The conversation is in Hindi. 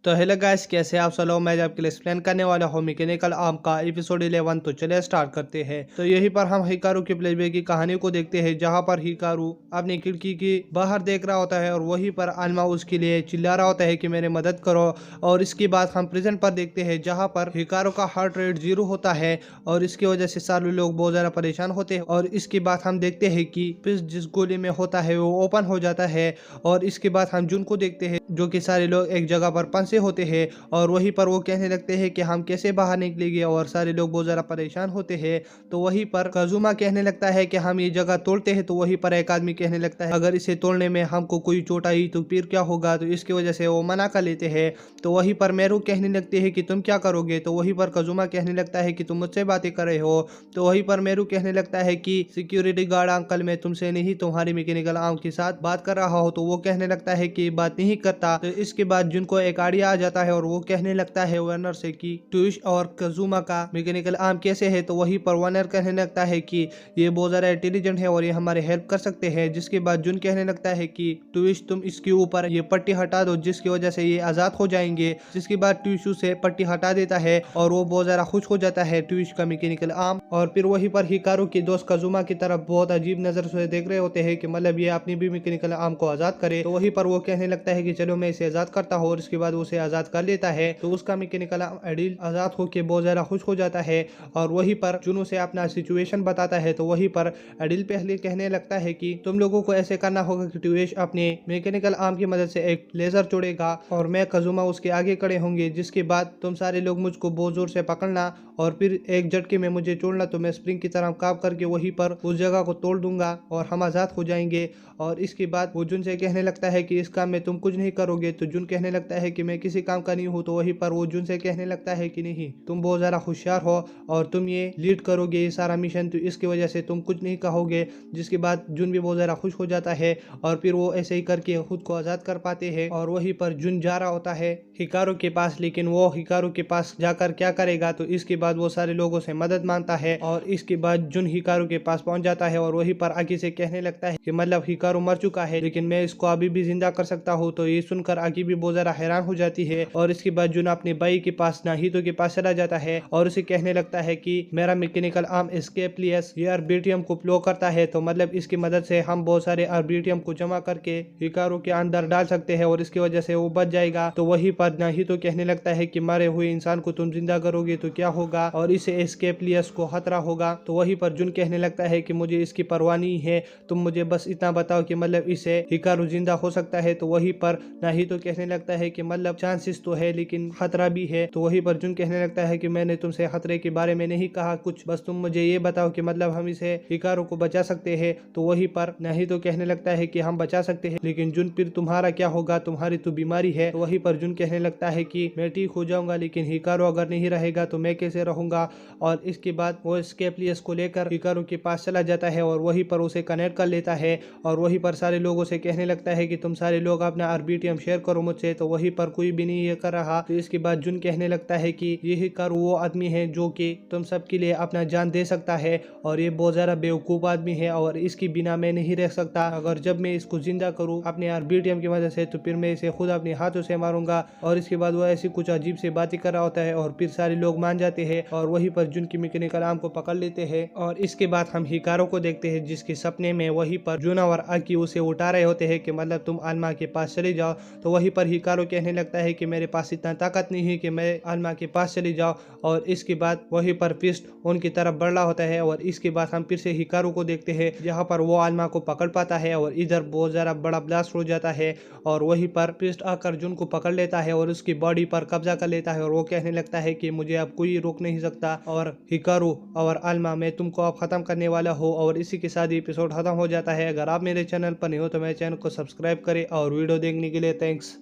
तो हेलो गाइस, कैसे आप सब लोग। मैं आपके लिए एक्सप्लेन करने वाला हूँ मैकेनिकल आर्म का एपिसोड 11। तो चलिए स्टार्ट करते हैं। तो यहीं पर हम हिकारू की फ्लैशबैक की कहानी को देखते हैं, जहाँ पर हिकारू अपनी खिड़की की बाहर देख रहा होता है और वहीं पर आल्मा उसके लिए चिल्ला रहा होता है कि मेरी मदद करो। और इसके बाद हम प्रेजेंट पर देखते हैं, जहाँ पर हिकारू का हार्ट रेट 0 होता है और इसकी वजह से सारे लोग बहुत ज्यादा परेशान होते हैं। और इसके बाद हम देखते हैं कि जिस गोली में होता है वो ओपन हो जाता है। और इसके बाद हम जुन को देखते हैं, जो कि सारे लोग एक जगह पर फंसे होते हैं और वहीं पर वो कहने लगते हैं कि हम कैसे बाहर निकलेंगे। और सारे लोग बहुत ज़्यादा परेशान होते हैं। तो वहीं पर काजुमा कहने लगता है कि हम ये जगह तोड़ते हैं। तो वहीं पर एक आदमी कहने लगता है अगर इसे तोड़ने में हमको कोई चोट आई तो फिर क्या होगा। तो इसकी वजह से वो मना कर लेते हैं। तो वहीं पर मेरू कहने लगते हैं कि तुम क्या करोगे। तो वहीं पर काजुमा कहने लगता है कि तुम मुझसे बातें कर रहे हो। तो वहीं पर मेरू कहने लगता है कि सिक्योरिटी गार्ड अंकल, मैं तुमसे नहीं तुम्हारी मैकेनिकल आर्म के साथ बात कर रहा हूँ। तो वो कहने लगता है कि बात नहीं करता। तो इसके बाद जिनको एक आइडिया आ जाता है और वो कहने लगता है वनर से कि ट्विश और काजुमा का मैकेनिकल आर्म कैसे है। तो वहीं पर वनर कहने लगता है कि ये बहुत ज्यादा इंटेलिजेंट है और ये हमारे हेल्प कर सकते हैं। जिसके बाद जुन कहने लगता है कि ट्विश तुम इसके ऊपर ये पट्टी हटा दो, जिसकी वजह से ये आजाद हो जाएंगे। जिसके बाद ट्विश से पट्टी हटा देता है और वो बहुत ज्यादा खुश हो जाता है ट्विश का मैकेनिकल आर्म। और फिर वहीं पर हिकारू के दोस्त काजुमा की तरफ बहुत अजीब नजर से देख रहे होते हैं कि मतलब ये अपनी भी मैकेनिकल आर्म को आजाद करे। तो वहीं पर वो कहने लगता है कि चलो मैं इसे आजाद करता हूँ। और इसके बाद उसे आजाद कर लेता है। तो उसका मैकेनिकल एडिल आजाद होकर बहुत ज्यादा खुश हो जाता है और वहीं पर जुनू से अपना सिचुएशन बताता है। तो वहीं पर एडिल पहले कहने लगता है कि तुम लोगों को ऐसे करना होगा कि ट्विश अपने मैकेनिकल आर्म की मदद से एक लेजर छोड़ेगा और मैं काजुमा उसके आगे खड़े होंगे। जिसके बाद तुम सारे लोग मुझको बहुत जोर से पकड़ना और फिर एक झटके में मुझे छोड़ना। तो मैं स्प्रिंग की तरह काम करके वहीं पर उस जगह को तोड़ दूंगा और हम आजाद हो जाएंगे। और इसके बाद वो जुन से कहने लगता है कि इस काम में तुम कुछ नहीं करोगे। तो जुन कहने लगता है कि मैं किसी काम का नहीं हूँ। तो वहीं पर वो जुन से कहने लगता है कि नहीं, तुम बहुत ज़्यादा होशियार हो और तुम ये लीड करोगे ये सारा मिशन, तो इसकी वजह से तुम कुछ नहीं कहोगे। जिसके बाद जुन भी बहुत ज़्यादा खुश हो जाता है और फिर वो ऐसे ही करके खुद को आज़ाद कर पाते हैं। और वहीं पर जुन जा रहा होता है हिकारू के पास, लेकिन वो हिकारू के पास जाकर क्या करेगा। तो इसके बाद वो सारे लोगों से मदद मांगता है और इसके बाद जुन हिकारू के पास पहुंच जाता है और वहीं पर आगे से कहने लगता है कि मतलब हिकारू मर चुका है लेकिन मैं इसको अभी भी जिंदा कर सकता हूँ। तो ये सुनकर आगे भी बहुत ज्यादा हैरान हो जाती है। और इसके बाद जुन अपने भाई के पास नाहितो के पास चला जाता है और उसे कहने लगता है कि मेरा मैकेनिकल आर्म एस्केपलियस ये आर्बिट्रियम को फ्लो करता है। तो मतलब इसकी मदद से हम बहुत सारे आर्बिट्रियम को जमा करके हिकारू के अंदर डाल सकते हैं और इसकी वजह से वो बच जाएगा। तो वहीं पर नाहितो कहने लगता है कि मरे हुए इंसान को तुम जिंदा करोगे तो क्या होगा और इसे एस्केपलियस को खतरा होगा। तो वहीं पर जुन कहने लगता है कि मुझे इसकी परवाह नहीं है, तुम मुझे बस इतना बताओ कि मतलब इसे हिकारू जिंदा हो सकता है। तो वहीं पर नाहितो कहने लगता है कि मतलब चांसेस तो है लेकिन खतरा भी है। तो वहीं पर जुन कहने लगता है कि मैंने तुमसे खतरे के बारे में नहीं कहा कुछ, बस तुम मुझे ये बताओ कि मतलब हम इसे हिकारू को बचा सकते हैं। तो वहीं पर नाहितो कहने लगता है कि हम बचा सकते हैं लेकिन जुन फिर तुम्हारा क्या होगा, तुम्हारी तो बीमारी है। तो वहीं पर जुन कहने लगता है कि मैं ठीक हो जाऊंगा लेकिन हिकारू अगर नहीं रहेगा तो मैं कैसे रहूंगा। और इसके बाद वो एस्केपलियस को लेकर हिकारू के पास चला जाता है और वहीं पर उसे कनेक्ट कर लेता है और वहीं पर सारे लोगों से कहने लगता है कि तुम सारे लोग अपना आर्बिट्रियम शेयर करो मुझसे। तो वहीं पर कोई भी नहीं ये कर रहा। तो इसके बाद जुन कहने लगता है कि ये हिकारू वो आदमी है जो कि तुम सबके लिए अपना जान दे सकता है और ये बहुत ज्यादा बेवकूफ आदमी है और इसके बिना मैं नहीं रह सकता। अगर जब मैं इसको जिंदा करूँ अपने आर्बिट्रियम की वजह से तो फिर मैं इसे खुद अपने हाथों से मारूंगा। और इसके बाद वो ऐसी कुछ अजीब से बातें कर रहा होता है और फिर सारे लोग मान जाते हैं और वहीं पर जुन की मैकेनिकल आर्म को पकड़ लेते हैं। और इसके बाद हम हिकारू को देखते हैं जिसके सपने में वहीं पर जुन और आकी उसे उठा रहे होते हैं कि मतलब तुम आल्मा के पास चले जाओ। तो वहीं पर हिकारू कहने लगता है कि मेरे पास इतना ताकत नहीं है कि मैं आल्मा के पास चली जाओ। और इसके बाद वहीं पर फिस्ट उनकी तरफ बढ़ रहा होता है और इसके बाद हम फिर से हिकारू को देखते हैं जहाँ पर वो आल्मा को पकड़ पाता है और इधर बहुत ज्यादा बड़ा ब्लास्ट हो जाता है और वहीं पर फिस्ट आकर जुन को पकड़ लेता है और उसकी बॉडी पर कब्जा कर लेता है और वो कहने लगता है कि मुझे अब कोई रोक नहीं सकता और हिकारू और आल्मा मैं तुमको अब खत्म करने वाला हूँ। और इसी के साथ एपिसोड खत्म हो जाता है। अगर आप मेरे चैनल पर नहीं हो तो मेरे चैनल को सब्सक्राइब करें और वीडियो देखने के लिए थैंक्स।